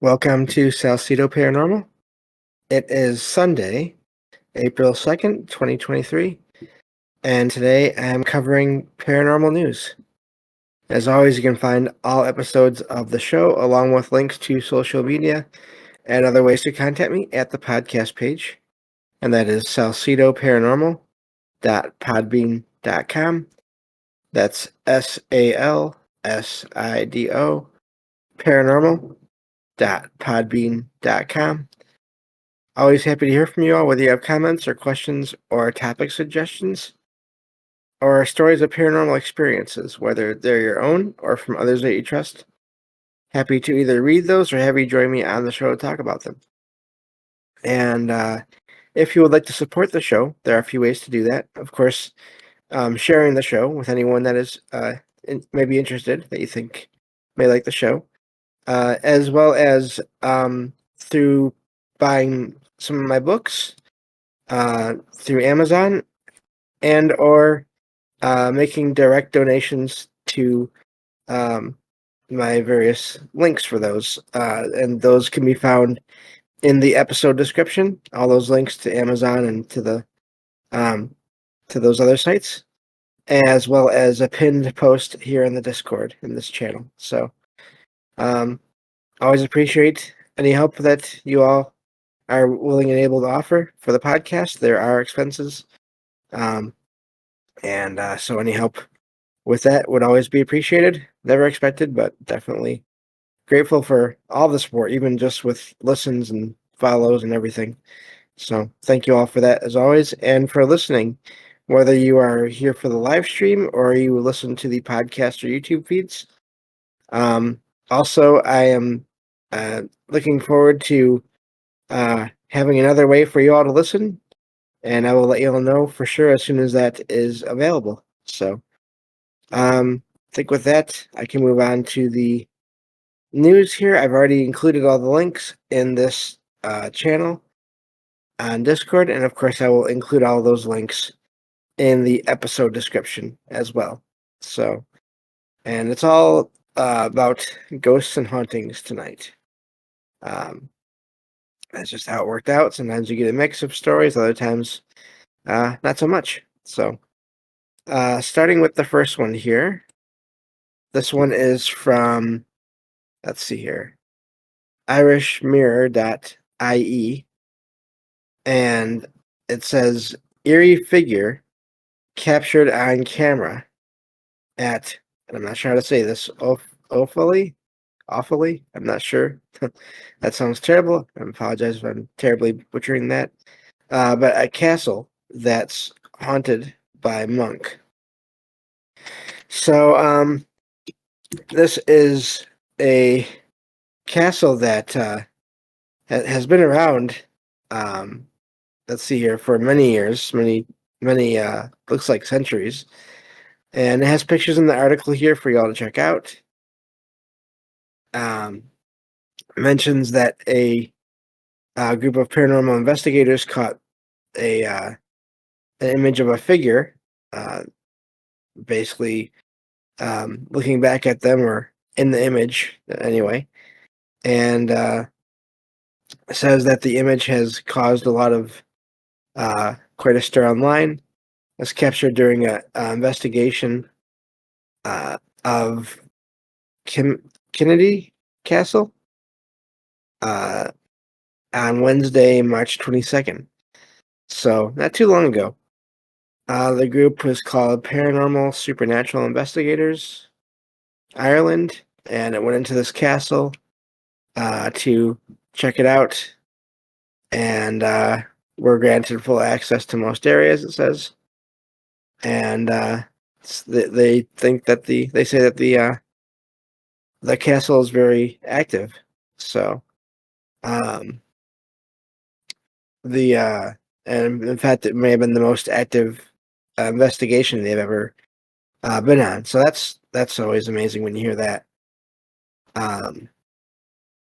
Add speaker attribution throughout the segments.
Speaker 1: Welcome to Salcedo Paranormal. It is Sunday, April 2nd, 2023, and today I'm covering paranormal news. As always, you can find all episodes of the show along with links to social media and other ways to contact me at the podcast page, and that is salcedoparanormal.podbean.com. That's SALSIDO paranormal.podbean.com. Always happy to hear from you all, whether you have comments or questions or topic suggestions or stories of paranormal experiences, whether they're your own or from others that you trust. Happy to either read those or have you join me on the show to talk about them. And if you would like to support the show, there are a few ways to do that. Of course, sharing the show with anyone that is maybe interested, that you think may like the show, as well as through buying some of my books through Amazon and or making direct donations to my various links for those. And those can be found in the episode description, all those links to Amazon and to those other sites, as well as a pinned post here in the Discord in this channel. So always appreciate any help that you all are willing and able to offer for the podcast. There are expenses. So any help with that would always be appreciated. Never expected, but definitely grateful for all the support, even just with listens and follows and everything. So thank you all for that as always, and for listening, whether you are here for the live stream or you listen to the podcast or YouTube feeds. Also, I am looking forward to having another way for you all to listen, and I will let you all know for sure as soon as that is available. So I think with that, I can move on to the news here. I've already included all the links in this channel on Discord, and of course, I will include all those links in the episode description as well. So, and it's all about ghosts and hauntings tonight. That's just how it worked out. Sometimes you get a mix of stories, other times not so much. So, starting with the first one here. This one is from, let's see here, irishmirror.ie, and it says, eerie figure captured on camera at, and I'm not sure how to say this, awfully, I'm not sure. That sounds terrible. I apologize if I'm terribly butchering that. But a castle that's haunted by monk. So, this is a castle that has been around. Let's see here, for many years, many looks like centuries, and it has pictures in the article here for y'all to check out. Mentions that a group of paranormal investigators caught an image of a figure, basically looking back at them, or in the image anyway, and says that the image has caused a lot of quite a stir online. It was captured during an investigation of Kennedy Castle on Wednesday, March 22nd. So, not too long ago. The group was called Paranormal Supernatural Investigators Ireland, and it went into this castle to check it out, and were granted full access to most areas, it says. And they think that they say that the castle is very active. So, and in fact, it may have been the most active investigation they've ever been on. So that's always amazing when you hear that.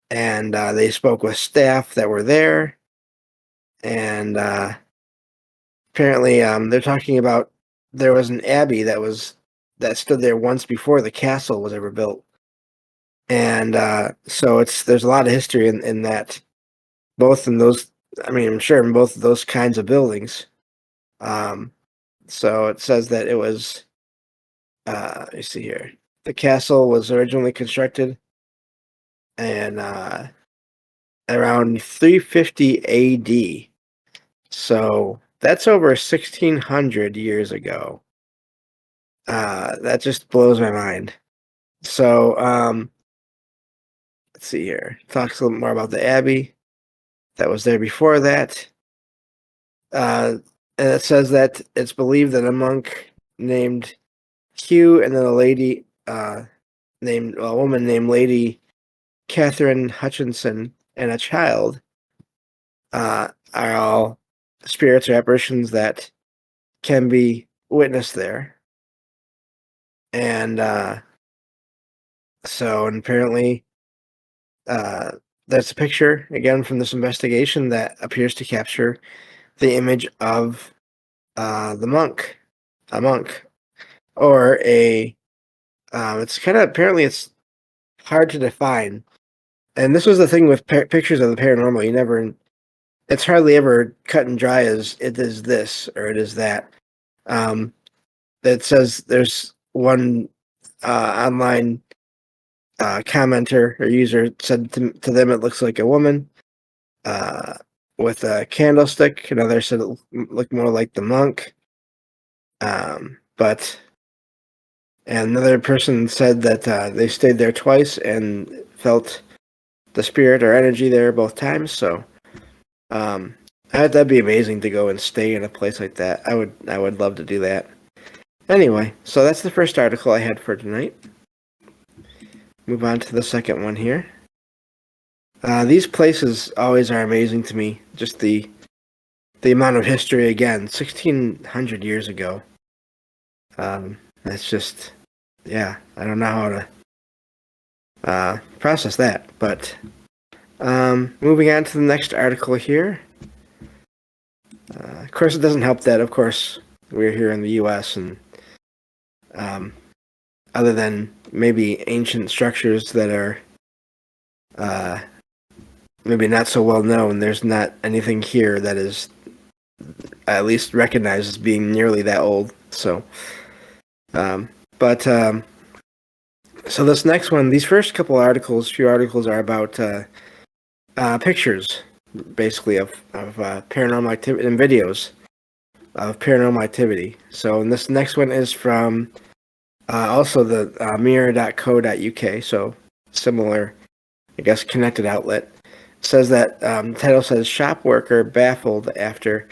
Speaker 1: And they spoke with staff that were there, and apparently they're talking about there was an abbey that stood there once before the castle was ever built. And so there's a lot of history in that, both in those. I mean, I'm sure in both of those kinds of buildings. Um, so it says that it was. Let me see here. The castle was originally constructed and around 350 AD. So that's over 1600 years ago. That just blows my mind. So let's see here. Talks a little more about the abbey that was there before that. And it says that it's believed that a monk named Hugh and then a woman named Lady Catherine Hutchinson and a child are all spirits or apparitions that can be witnessed there. And and apparently there's a picture again from this investigation that appears to capture the image of a monk, or a. It's kind of apparently it's hard to define, and this was the thing with pictures of the paranormal. It's hardly ever cut and dry as it is this or it is that. It says there's one online commenter or user said to them it looks like a woman with a candlestick. Another said it looked more like the monk. But and another person said that they stayed there twice and felt the spirit or energy there both times. So that'd be amazing to go and stay in a place like that. I would love to do that. Anyway, so that's the first article I had for tonight. Move on to the second one here. These places always are amazing to me. Just the amount of history again, 1600 years ago. That's just, yeah, I don't know how to process that. But moving on to the next article here. Of course, it doesn't help that, of course, we're here in the U.S. and other than maybe ancient structures that are maybe not so well known, there's not anything here that is at least recognized as being nearly that old. So, so this next one, these first few articles are about pictures, basically of paranormal activity and videos of paranormal activity. So, and this next one is from also the mirror.co.uk. So similar, I guess, connected outlet. It says that the title says shop worker baffled after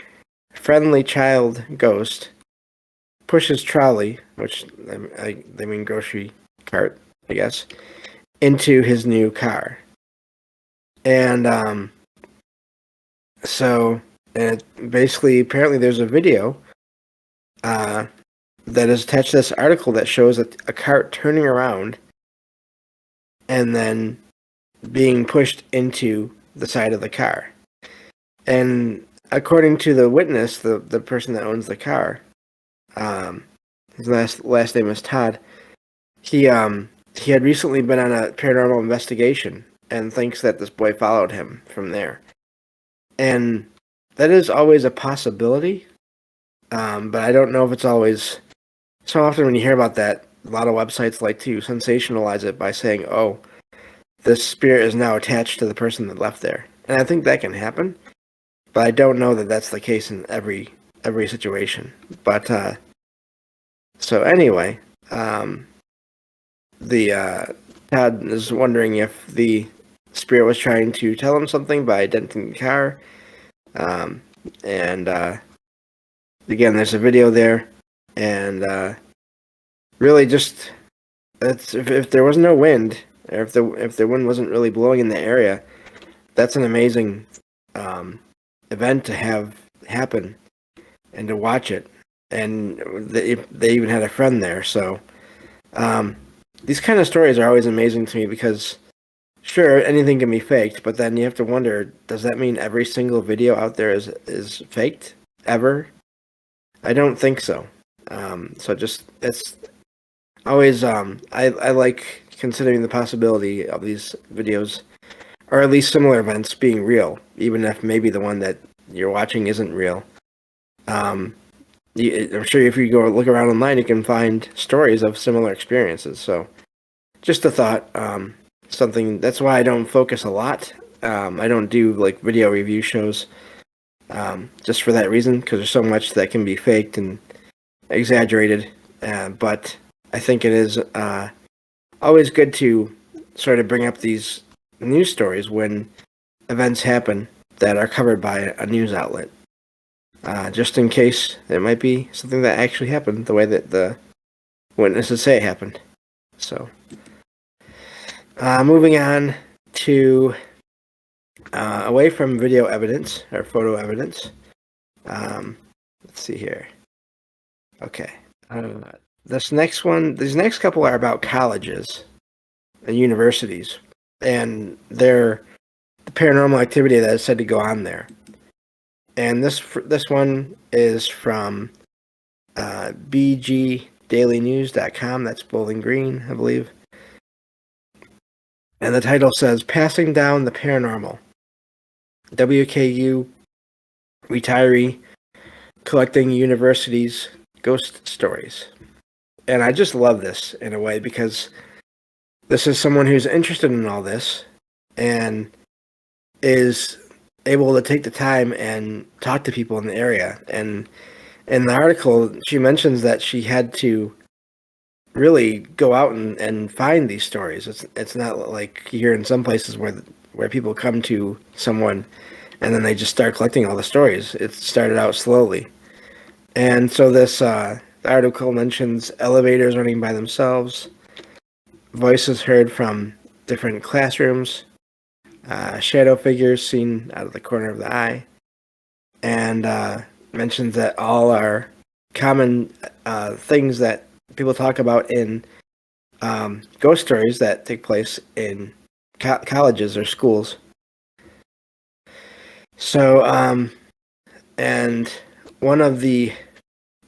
Speaker 1: friendly child ghost pushes trolley, which they mean grocery cart, I guess, into his new car. And basically, apparently there's a video that is attached to this article that shows a cart turning around and then being pushed into the side of the car. And according to the witness, the person that owns the car, his last name is Todd. He had recently been on a paranormal investigation and thinks that this boy followed him from there. And that is always a possibility, but I don't know if it's always. So often when you hear about that, a lot of websites like to sensationalize it by saying, "Oh, this spirit is now attached to the person that left there," and I think that can happen, but I don't know that that's the case in every situation. But so anyway, the Todd is wondering if the spirit was trying to tell him something by denting the car, and again, there's a video there, and really just if there was no wind, or if the wind wasn't really blowing in the area, that's an amazing event to have happen and to watch it. And they even had a friend there. So these kind of stories are always amazing to me because, sure, anything can be faked, but then you have to wonder, does that mean every single video out there is faked ever? I don't think so. So just it's always I like considering the possibility of these videos, or at least similar events, being real, even if maybe the one that you're watching isn't real. I'm sure if you go look around online, you can find stories of similar experiences. So, just a thought. Something that's why I don't focus a lot. I don't do like video review shows, just for that reason, because there's so much that can be faked and exaggerated. But I think it is always good to sort of bring up these news stories when events happen that are covered by a news outlet, just in case it might be something that actually happened the way that the witnesses say it happened. So, moving on to away from video evidence or photo evidence. Let's see here. Okay. These next couple are about colleges and universities and the paranormal activity that is said to go on there. And this one is from bgdailynews.com. That's Bowling Green, I believe. And the title says, "Passing Down the Paranormal. WKU retiree collecting university's ghost stories." And I just love this in a way because this is someone who's interested in all this and is able to take the time and talk to people in the area. And in the article, she mentions that she had to really go out and find these stories. It's not like here in some places where people come to someone and then they just start collecting all the stories. It started out slowly. And so this article mentions elevators running by themselves, voices heard from different classrooms, shadow figures seen out of the corner of the eye, and mentions that all are common things that people talk about in ghost stories that take place in colleges or schools. So, and one of the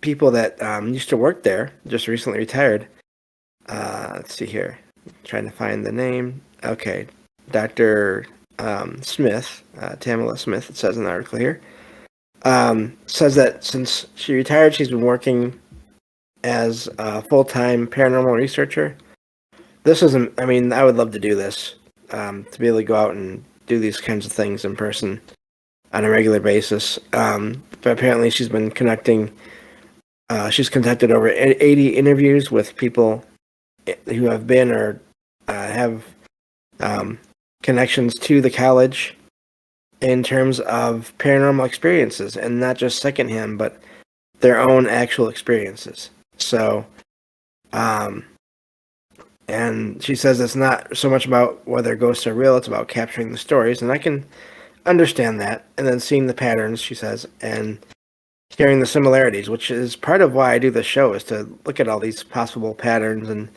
Speaker 1: people that used to work there just recently retired. Let's see here. I'm trying to find the name. Okay. Dr. Smith, Tamala Smith, it says in the article here, says that since she retired, she's been working as a full-time paranormal researcher. This isn't, I mean, I would love to do this, to be able to go out and do these kinds of things in person on a regular basis. But apparently she's been she's conducted over 80 interviews with people who have been or have connections to the college in terms of paranormal experiences, and not just secondhand, but their own actual experiences. So, and she says it's not so much about whether ghosts are real, it's about capturing the stories, and I can understand that, and then seeing the patterns, she says, and hearing the similarities, which is part of why I do this show, is to look at all these possible patterns and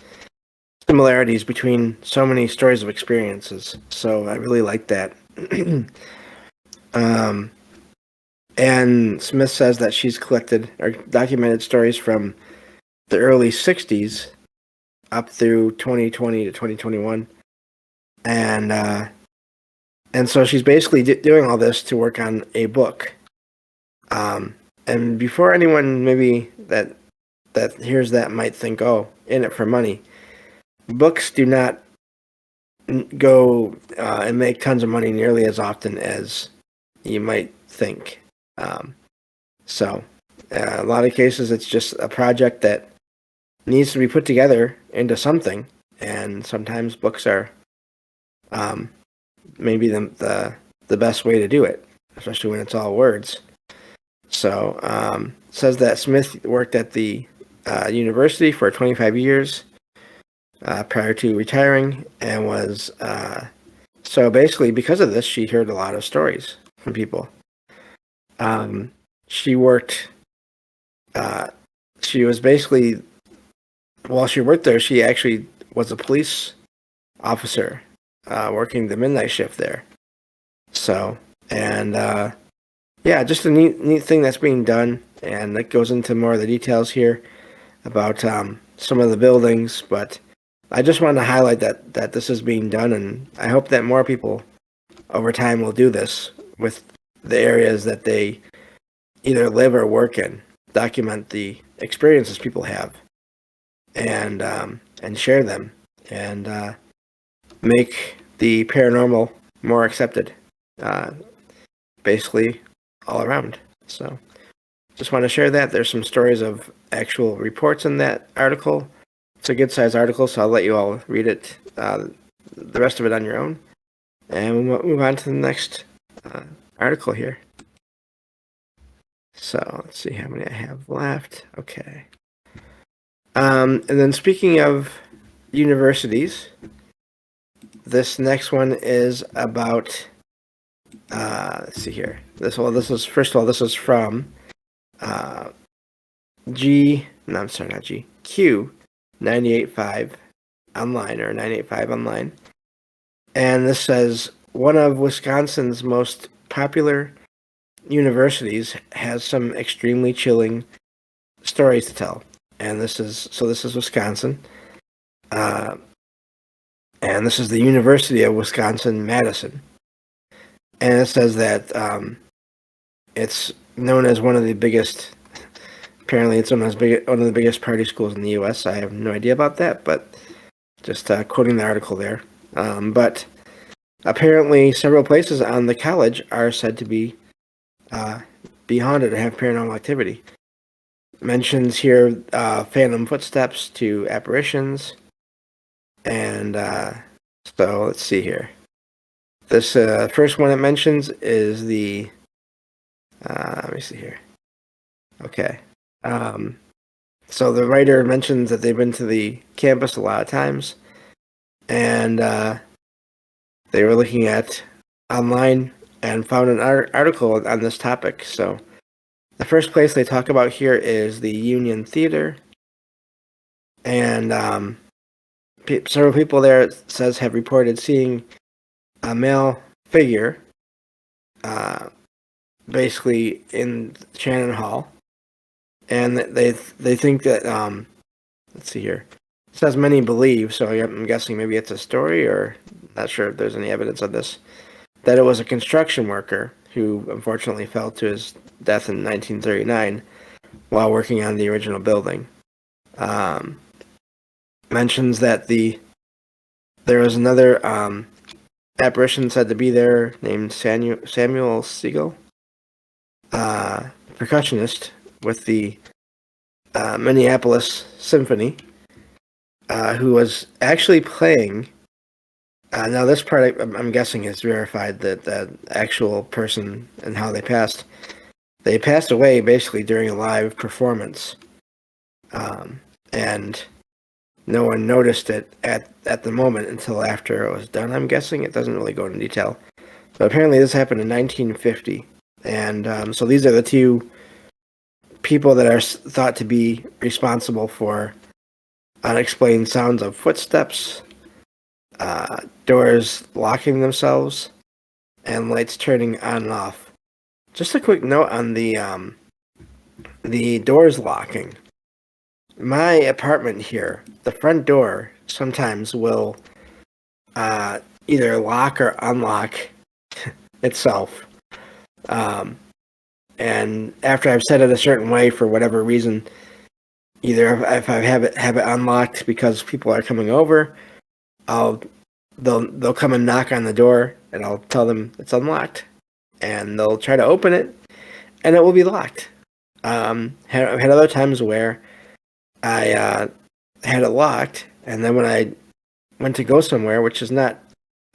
Speaker 1: similarities between so many stories of experiences. So I really like that. And Smith says that she's collected or documented stories from the early 60s up through 2020 to 2021. And so she's basically doing all this to work on a book. And before anyone maybe that hears that might think, oh, in it for money, books do not go and make tons of money nearly as often as you might think. So a lot of cases, it's just a project that needs to be put together into something, and sometimes books are maybe the best way to do it, especially when it's all words. So says that Smith worked at the university for 25 years prior to retiring, and was so basically because of this, she heard a lot of stories from people. She worked. She was basically, while she worked there, she actually was a police officer working the midnight shift there. So, and yeah, just a neat thing that's being done, and that goes into more of the details here about some of the buildings, but I just wanted to highlight that this is being done, and I hope that more people over time will do this with the areas that they either live or work in. Document the experiences people have, and share them, and make the paranormal more accepted, uh, basically all around. So, just want to share that. There's some stories of actual reports in that article. It's a good sized article, so I'll let you all read it, the rest of it on your own. And we'll move on to the next article here. So let's see how many I have left. Okay. And then speaking of universities, this next one is about. Let's see here. This is first of all, this is from G. No, I'm sorry, not G. Q 98.5 online, or 98.5 online, and this says one of Wisconsin's most popular universities has some extremely chilling stories to tell. And this is Wisconsin, and this is the University of Wisconsin-Madison, and it says that it's known as one of the biggest. Apparently, it's one of the biggest party schools in the U.S. I have no idea about that, but just quoting the article there. But apparently, several places on the college are said to be haunted and have paranormal activity. Mentions here phantom footsteps to apparitions, and so let's see here. This first one it mentions is the. Let me see here. Okay. So the writer mentions that they've been to the campus a lot of times, and they were looking at online and found an article on this topic. So the first place they talk about here is the Union Theater, and several people there, it says, have reported seeing a male figure basically in Shannon Hall. And they think that, let's see here. It says many believe, so I'm guessing maybe it's a story, or not sure if there's any evidence of this, that it was a construction worker who unfortunately fell to his death in 1939 while working on the original building. Mentions that there was another apparition said to be there named Samuel Siegel, percussionist with the Minneapolis Symphony, who was actually playing. Now, this part I'm guessing is verified, that the actual person and how they passed. They passed away basically during a live performance, and no one noticed it at the moment until after it was done. I'm guessing it doesn't really go into detail, but apparently this happened in 1950, and so these are the two people that are thought to be responsible for unexplained sounds of footsteps, doors locking themselves, and lights turning on and off. Just a quick note on the doors locking. My apartment here, the front door sometimes will either lock or unlock itself. And after I've set it a certain way for whatever reason, either if I have it unlocked because people are coming over, they'll come and knock on the door, and I'll tell them it's unlocked, and they'll try to open it, and it will be locked. I've had other times where I had it locked, and then when I went to go somewhere, which is not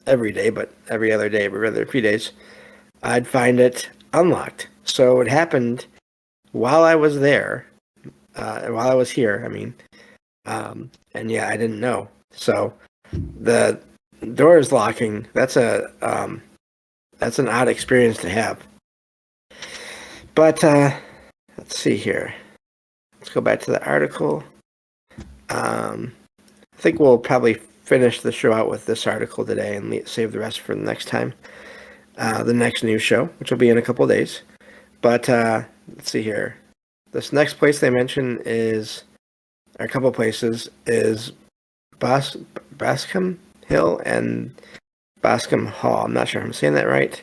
Speaker 1: every day, but every other day, every other few days, I'd find it unlocked. So it happened while I was there, while I was here, I mean, and yeah, I didn't know. So the doors locking, that's an odd experience to have. But let's see here. Let's go back to the article. I think we'll probably finish the show out with this article today and save the rest for the next time, the next news show, which will be in a couple of days. But let's see here. This next place they mention is, or a couple of places, is Bos- Bascom Hill and Bascom Hall. I'm not sure if I'm saying that right.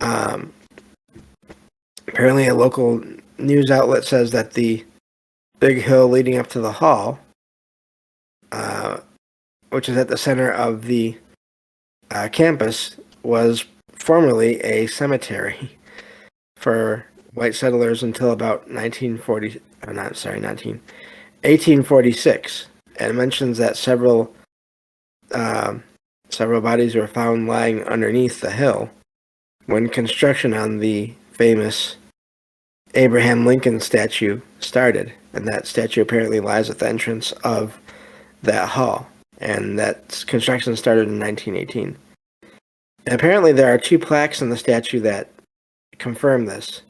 Speaker 1: Um, Apparently, a local news outlet says that the big hill leading up to the hall, uh, which is at the center of the campus, was formerly a cemetery for white settlers until about 1940. Not sorry, 1846. And it mentions that several bodies were found lying underneath the hill when construction on the famous Abraham Lincoln statue started, and that statue apparently lies at the entrance of that hall, and that construction started in 1918. And apparently there are two plaques in the statue that confirm this.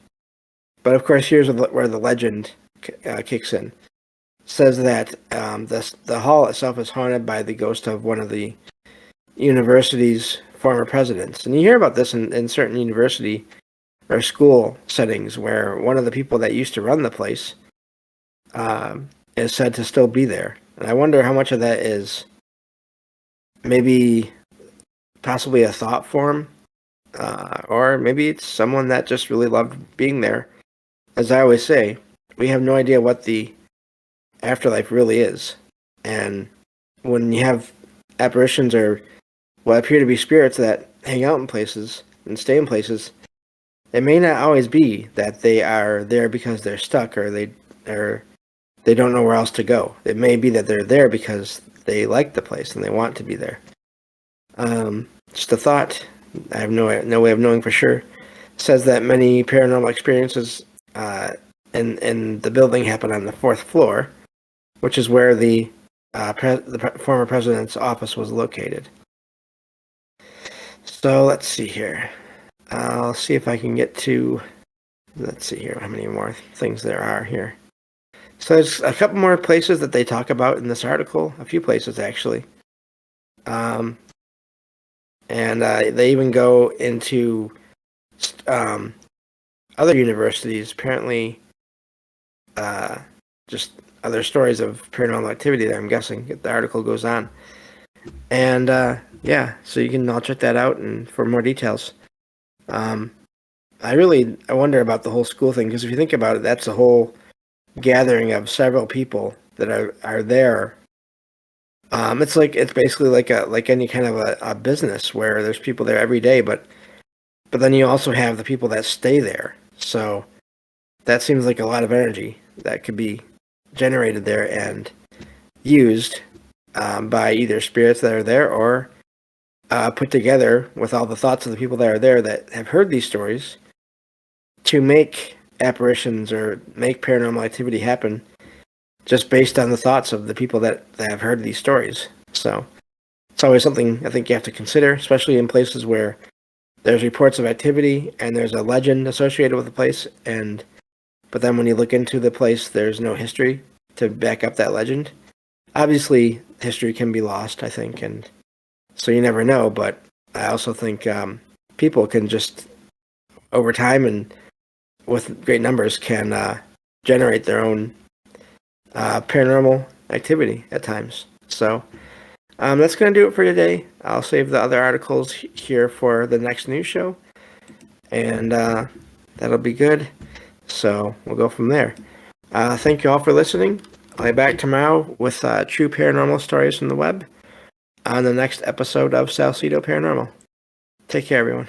Speaker 1: But of course, here's where the legend kicks in. It says that the hall itself is haunted by the ghost of one of the university's former presidents. And you hear about this in certain university or school settings where one of the people that used to run the place is said to still be there. And I wonder how much of that is maybe possibly a thought form, or maybe it's someone that just really loved being there. As I always say, we have no idea what the afterlife really is. And when you have apparitions or what appear to be spirits that hang out in places and stay in places, it may not always be that they are there because they're stuck or they don't know where else to go. It may be that they're there because they like the place and they want to be there. Just a thought. I have no way of knowing for sure. It says that many paranormal experiences in the building happen on the fourth floor, which is where the former president's office was located. So let's see here. I'll see if I can get to, let's see here, how many more things there are here. So there's a couple more places that they talk about in this article, a few places actually. And they even go into other universities, apparently just other stories of paranormal activity there, I'm guessing. The article goes on. And yeah, so you can all check that out and for more details. I wonder about the whole school thing, because if you think about it, that's a whole gathering of several people that are there. It's basically like any kind of a business where there's people there every day, but then you also have the people that stay there. So that seems like a lot of energy that could be generated there and used by either spirits that are there or put together with all the thoughts of the people that are there that have heard these stories to make apparitions or make paranormal activity happen just based on the thoughts of the people that have heard these stories. So it's always something I think you have to consider, especially in places where there's reports of activity and there's a legend associated with the place, but then when you look into the place, there's no history to back up that legend. Obviously, history can be lost, I think, and so you never know, but I also think people can just, over time and with great numbers, can generate their own paranormal activity at times. So that's going to do it for today. I'll save the other articles here for the next news show, and that'll be good. So we'll go from there. Thank you all for listening. I'll be back tomorrow with true paranormal stories from the web on the next episode of Salcedo Paranormal. Take care, everyone.